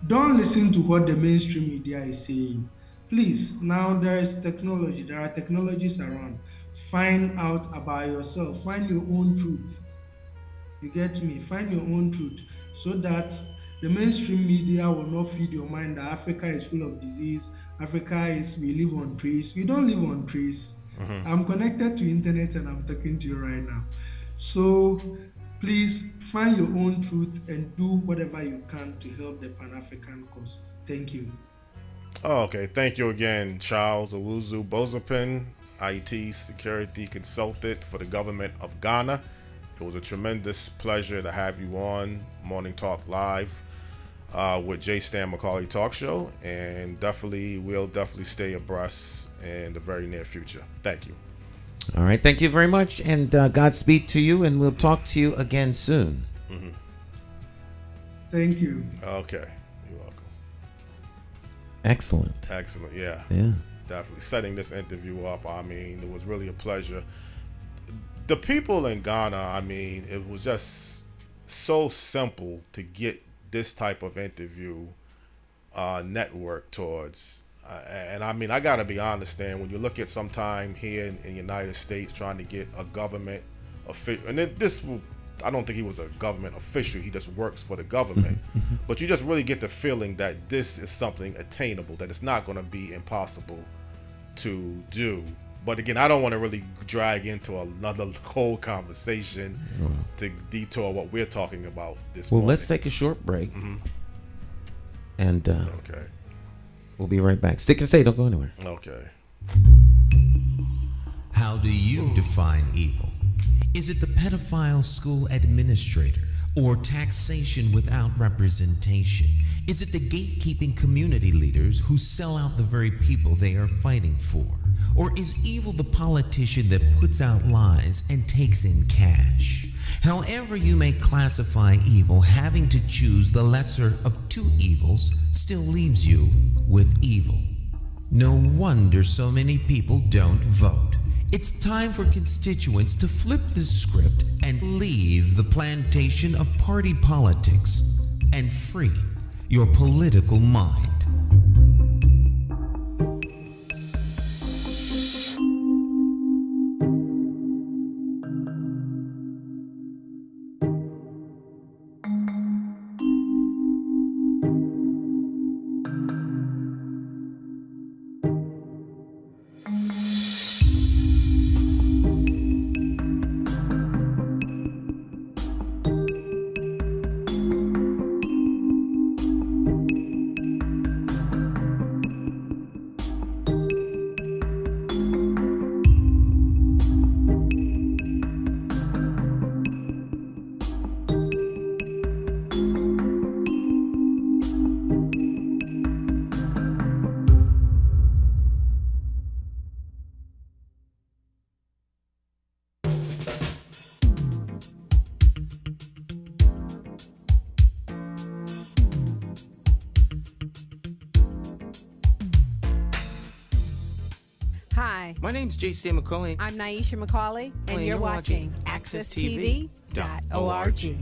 Don't listen to what the mainstream media is saying. Please, now there is technology. There are technologies around. Find out about yourself. Find your own truth. You get me? Find your own truth so that the mainstream media will not feed your mind that Africa is full of disease. We live on trees. We don't live on trees. I'm connected to internet and I'm talking to you right now. So please find your own truth and do whatever you can to help the Pan-African cause. Thank you. Oh, okay. Thank you again, Charles Owusu Bosompem, I.T Security Consultant for the government of Ghana. It was a tremendous pleasure to have you on Morning Talk Live with J. Stan McCauley Talk Show, and we'll definitely stay abreast in the very near future. Thank you. All right, thank you very much, and Godspeed to you, and we'll talk to you again soon. Thank you. Okay, you're welcome. Excellent, yeah. Definitely setting this interview up. I mean, it was really a pleasure. The people in Ghana, I mean, it was just so simple to get this type of interview network towards. And I mean, I got to be honest, Dan, when you look at sometime here in the United States trying to get a government official, and I don't think he was a government official, he just works for the government, but you just really get the feeling that this is something attainable, that it's not going to be impossible to do. But again, I don't want to really drag into another whole conversation to detour what we're talking about this morning. Well, let's take a short break. And okay. We'll be right back. Stick and stay, don't go anywhere. Okay. How do you define evil? Is it the pedophile school administrator or taxation without representation? Is it the gatekeeping community leaders who sell out the very people they are fighting for? Or is evil the politician that puts out lies and takes in cash? However you may classify evil, having to choose the lesser of two evils still leaves you with evil. No wonder so many people don't vote. It's time for constituents to flip the script and leave the plantation of party politics and free your political mind. Hi, My name's J.C. McCauley. I'm Nyesha McCauley, and you're watching AccessTV.org.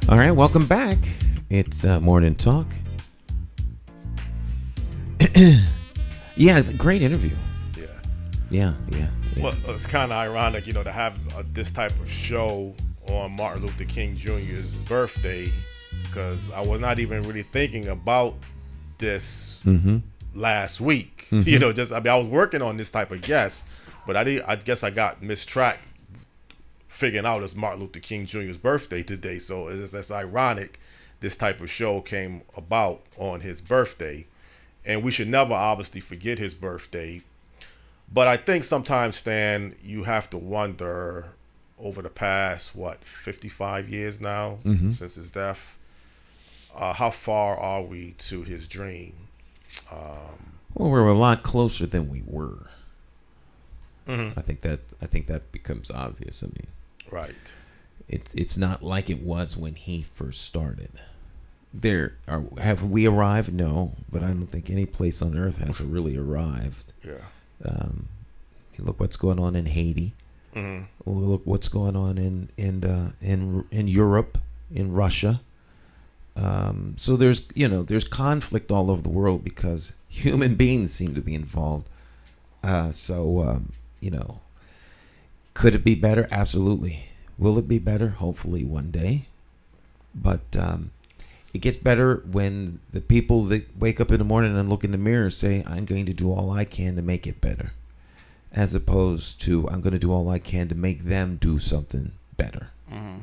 All right, welcome back. It's Morning Talk. Yeah, great interview. Yeah. Well, it's kind of ironic, you know, to have this type of show on Martin Luther King Jr.'s birthday, because I was not even really thinking about this last week. You know, I was working on this type of guest, but I guess I got mistracked figuring out it's Martin Luther King Jr.'s birthday today. So it's ironic this type of show came about on his birthday. And we should never obviously forget his birthday. But I think sometimes, Stan, you have to wonder over the past, 55 years now since his death, how far are we to his dream? Well, we're a lot closer than we were. I think that becomes obvious. I mean, right. It's not like it was when he first started. Have we arrived? No, but I don't think any place on earth has really arrived. Yeah. Look what's going on in Haiti. Look what's going on in Europe, in Russia. So there's conflict all over the world because human beings seem to be involved. Could it be better? Absolutely. Will it be better? Hopefully one day. But it gets better when the people that wake up in the morning and look in the mirror say, I'm going to do all I can to make it better, as opposed to I'm going to do all I can to make them do something better.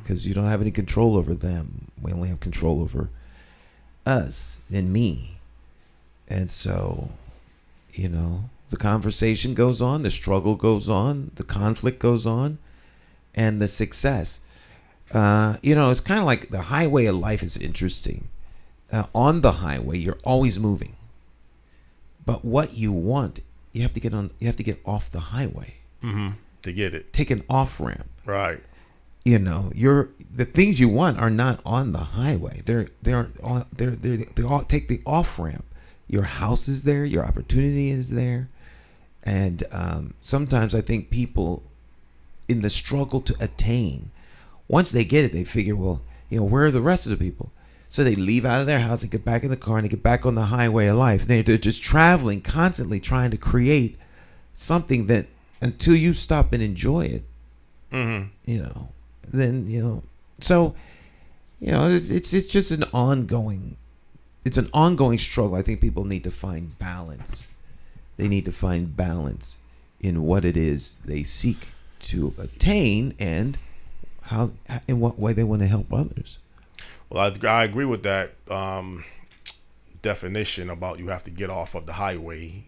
Because you don't have any control over them. We only have control over us and me. And so, the conversation goes on, the struggle goes on, the conflict goes on, and the success. It's kind of like the highway of life is interesting. On the highway, you're always moving. But what you want, you have to get off the highway. To get it. Take an off ramp. Right. The things you want are not on the highway. They all take the off ramp. Your house is there. Your opportunity is there. And sometimes I think people, in the struggle to attain, once they get it, they figure, well, where are the rest of the people? So they leave out of their house and get back in the car and they get back on the highway of life. They're just traveling, constantly trying to create something that, until you stop and enjoy it, So, it's just an ongoing struggle. I think people need to find balance. They need to find balance in what it is they seek to attain and in what way they want to help others. Well, I agree with that definition about you have to get off of the highway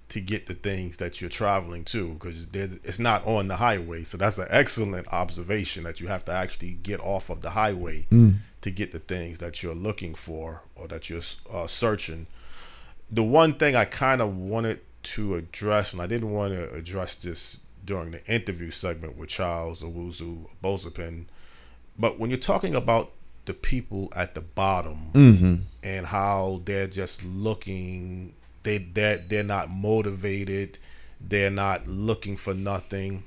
to get the things that you're traveling to, because it's not on the highway. So that's an excellent observation, that you have to actually get off of the highway to get the things that you're looking for or that you're searching. The one thing I kind of wanted to address, and I didn't want to address this during the interview segment with Charles Owusu Bosompem, but when you're talking about the people at the bottom and how they're just looking, they're not motivated, they're not looking for nothing.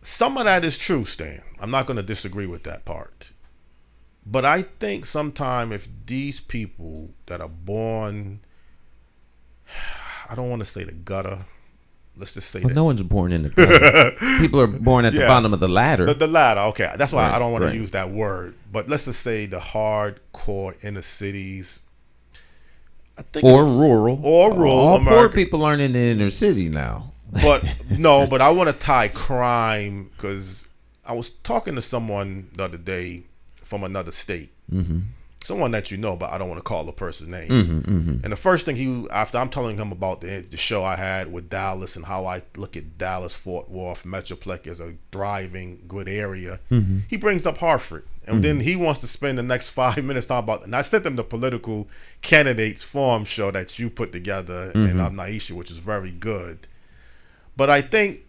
Some of that is true, Stan. I'm not going to disagree with that part. But I think sometime if these people that are born, I don't want to say the gutter, let's just say that. No one's born in the gutter. People are born at the bottom of the ladder. The ladder, okay. That's why I don't want to use that word. But let's just say the hardcore inner cities. Rural. All America. poor people aren't in the inner city now. But but I want to tie crime, because I was talking to someone the other day from another state. Someone that but I don't want to call the person's name. And the first thing after I'm telling him about the show I had with Dallas and how I look at Dallas, Fort Worth, Metroplex as a thriving, good area, he brings up Hartford. And then he wants to spend the next 5 minutes talking about, and I sent him the political candidates forum show that you put together, and Nyesha, which is very good. But I think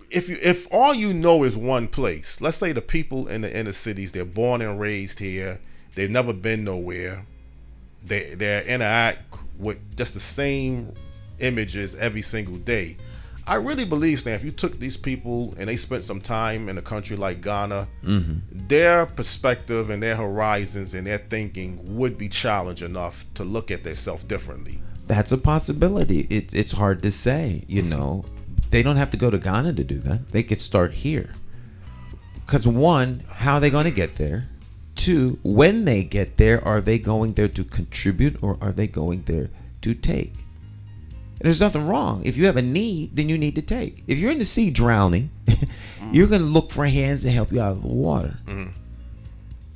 if all you know is one place, let's say the people in the inner cities, they're born and raised here, they've never been nowhere, they interact with just the same images every single day. I really believe, Stan, if you took these people and they spent some time in a country like Ghana, their perspective and their horizons and their thinking would be challenged enough to look at themselves differently. That's a possibility. It's hard to say, They don't have to go to Ghana to do that. They could start here. Because one, how are they going to get there? two, when they get there, are they going there to contribute or are they going there to take? And there's nothing wrong. If you have a need, then you need to take. If you're in the sea drowning, you're going to look for hands to help you out of the water.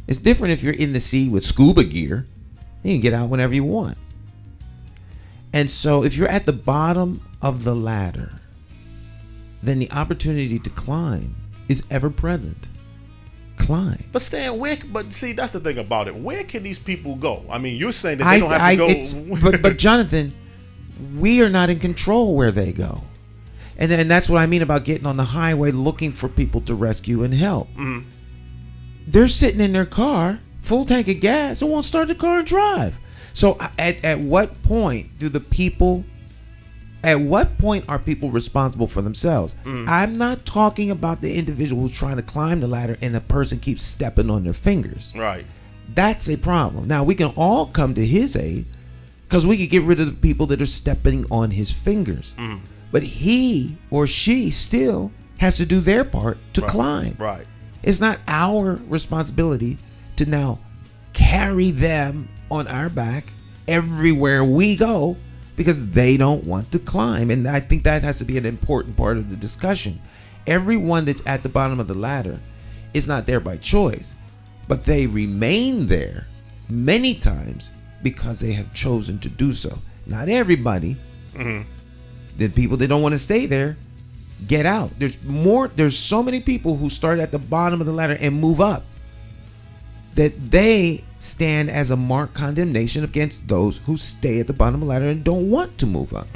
It's different if you're in the sea with scuba gear. You can get out whenever you want. And so if you're at the bottom of the ladder, then the opportunity to climb is ever present. Climb. But Stan, but see, that's the thing about it. Where can these people go? I mean, you're saying that they don't have to go. But Jonathan, we are not in control where they go. And that's what I mean about getting on the highway looking for people to rescue and help. They're sitting in their car, full tank of gas, and won't start the car and drive. So at what point are people responsible for themselves? I'm not talking about the individual who's trying to climb the ladder and the person keeps stepping on their fingers. Right. That's a problem. Now, we can all come to his aid because we could get rid of the people that are stepping on his fingers. But he or she still has to do their part to climb. Right. It's not our responsibility to now carry them on our back everywhere we go because they don't want to climb. And I think that has to be an important part of the discussion. Everyone that's at the bottom of the ladder is not there by choice, but they remain there many times because they have chosen to do so. Not everybody. The people that don't want to stay there get out. There's so many people who start at the bottom of the ladder and move up that they stand as a marked condemnation against those who stay at the bottom of the ladder and don't want to move up.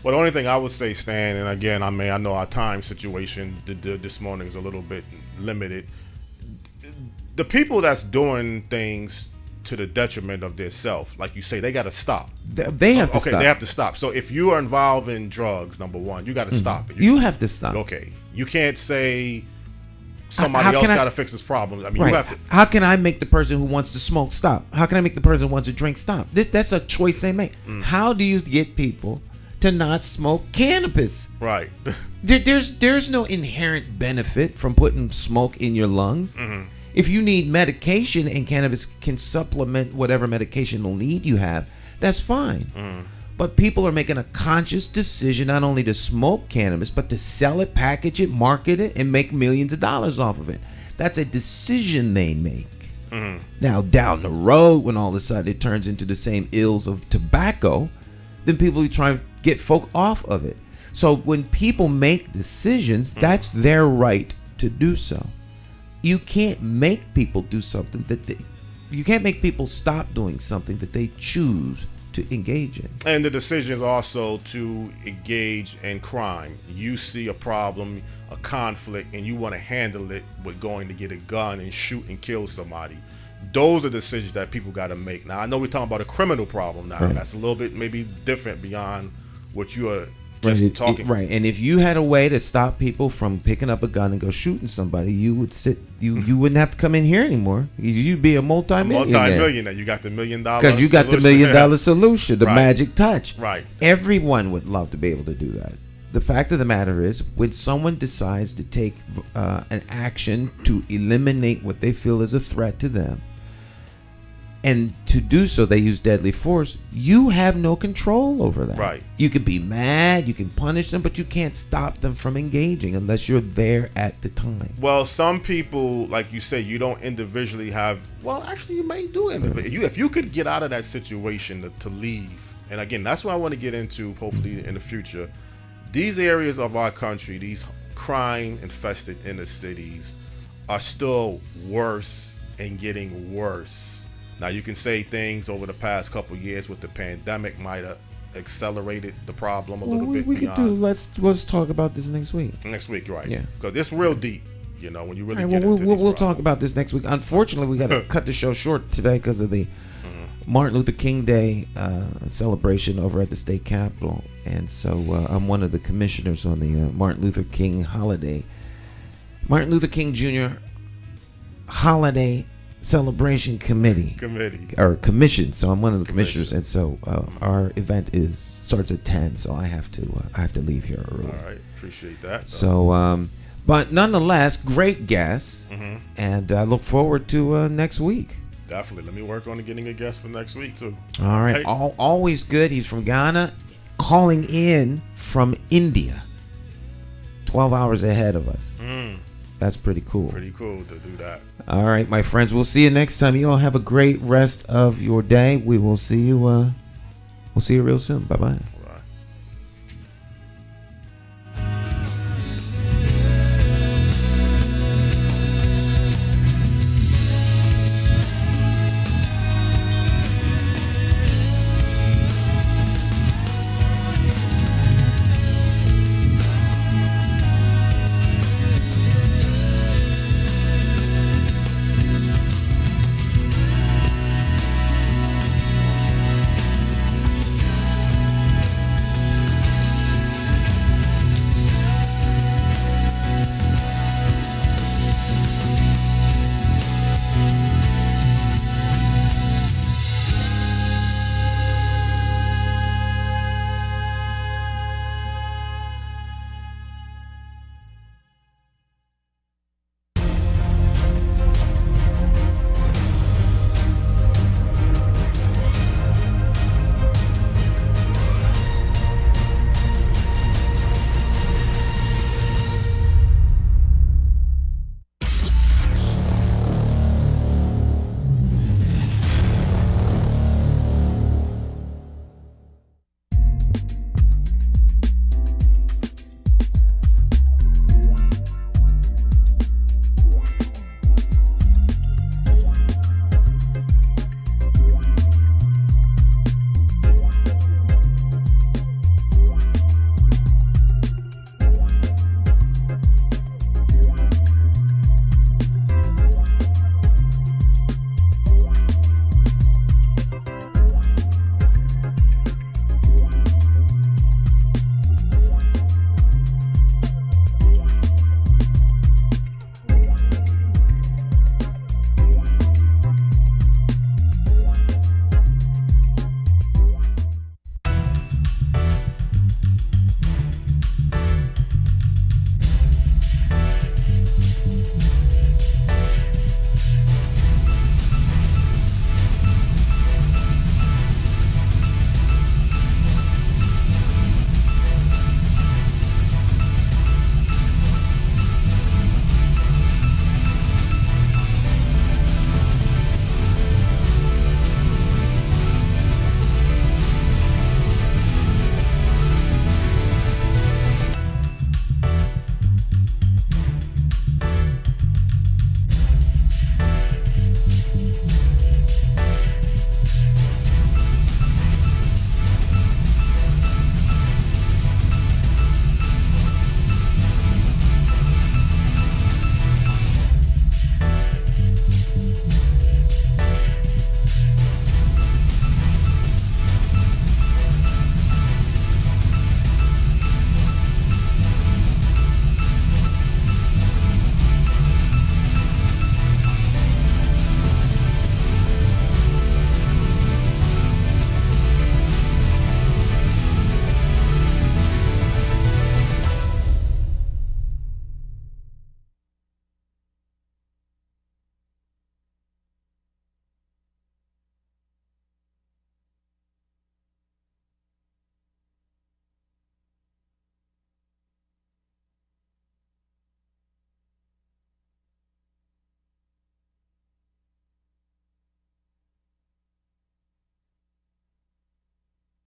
Well, the only thing I would say, Stan, and again, I know our time situation this morning is a little bit limited. The people that's doing things to the detriment of their self, like you say, they got to stop. They have to stop. Okay, they have to stop. So if you are involved in drugs, number one, you got to stop it. You have to stop. Okay. You can't say somebody else got to fix this problem. I mean, you have to. How can I make the person who wants to smoke stop? How can I make the person who wants to drink stop? That's a choice they make. How do you get people to not smoke cannabis? Right. There's no inherent benefit from putting smoke in your lungs. If you need medication and cannabis can supplement whatever medicational need you have, that's fine. But people are making a conscious decision not only to smoke cannabis, but to sell it, package it, market it, and make millions of dollars off of it. That's a decision they make. Now, down the road, when all of a sudden it turns into the same ills of tobacco, then people try to get folk off of it. So when people make decisions, that's their right to do so. You can't make people do something you can't make people stop doing something that they choose to engage in. And the decision is also to engage in crime. You see a problem, a conflict, and you want to handle it with going to get a gun and shoot and kill somebody. Those are decisions that people got to make. Now, I know we're talking about a criminal problem now. Right. That's a little bit maybe different beyond what you are just talking about. Right. And if you had a way to stop people from picking up a gun and go shooting somebody, you would you wouldn't have to come in here anymore. You'd be a multi-millionaire. You got the $1 million because you got the $1 million solution, the magic touch. Right. Everyone would love to be able to do that. The fact of the matter is, when someone decides to take an action to eliminate what they feel is a threat to them, and to do so they use deadly force, you have no control over that. Right. You can be mad, you can punish them, but you can't stop them from engaging unless you're there at the time. Well, some people, like you say, you don't individually have, well, actually you may do it. If you could get out of that situation to leave, and again, that's what I want to get into hopefully in the future. These areas of our country, these crime-infested inner cities, are still worse and getting worse. Now, you can say things over the past couple of years with the pandemic might have accelerated the problem a little bit. We could do. Let's talk about this next week. Next week, right? Yeah, because it's real deep. You know, when you really get into these we'll talk about this next week. Unfortunately, we got to cut the show short today because of the Martin Luther King Day celebration over at the state capitol, and so I'm one of the commissioners on the Martin Luther King holiday, Martin Luther King Jr. holiday celebration committee or commission. So I'm one of the commissioners, and so our event starts at 10. So I have to leave here early. All right, appreciate that. So, but nonetheless, great guests. And I look forward to next week. Definitely. Let me work on getting a guest for next week, too. All right. Hey. Always good. He's from Ghana, calling in from India. 12 hours ahead of us. That's pretty cool. Pretty cool to do that. All right, my friends. We'll see you next time. You all have a great rest of your day. We will see you. We'll see you real soon. Bye-bye.